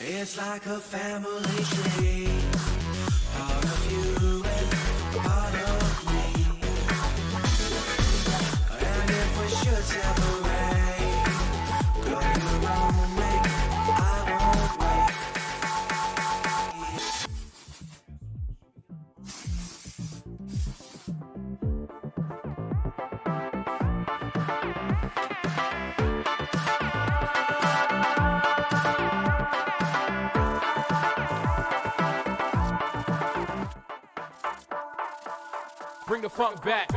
It's like a family tree, part of you and part of me. And if we should separate, go your own way, I won't wait. Bring the funk back.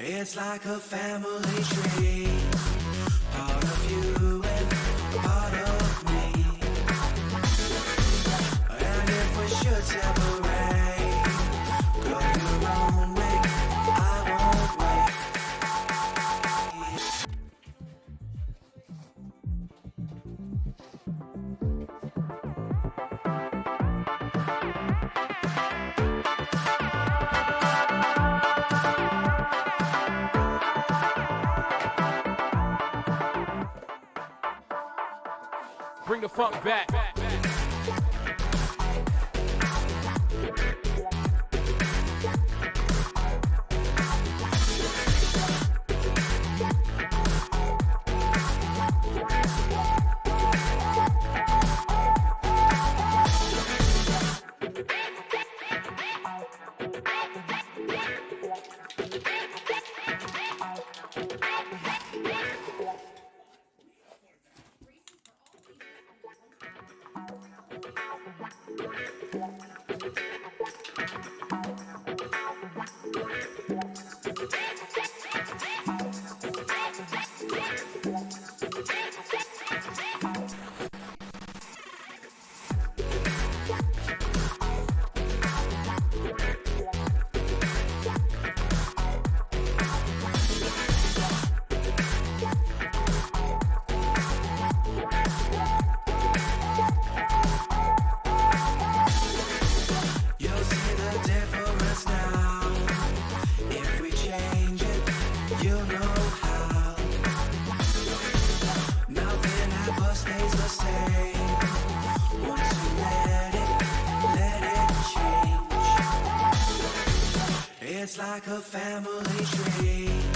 It's like a family tree, part of you and part of me. And if we should separate, go your own way, I won't wait. Bring the funk back. It's like a family tree.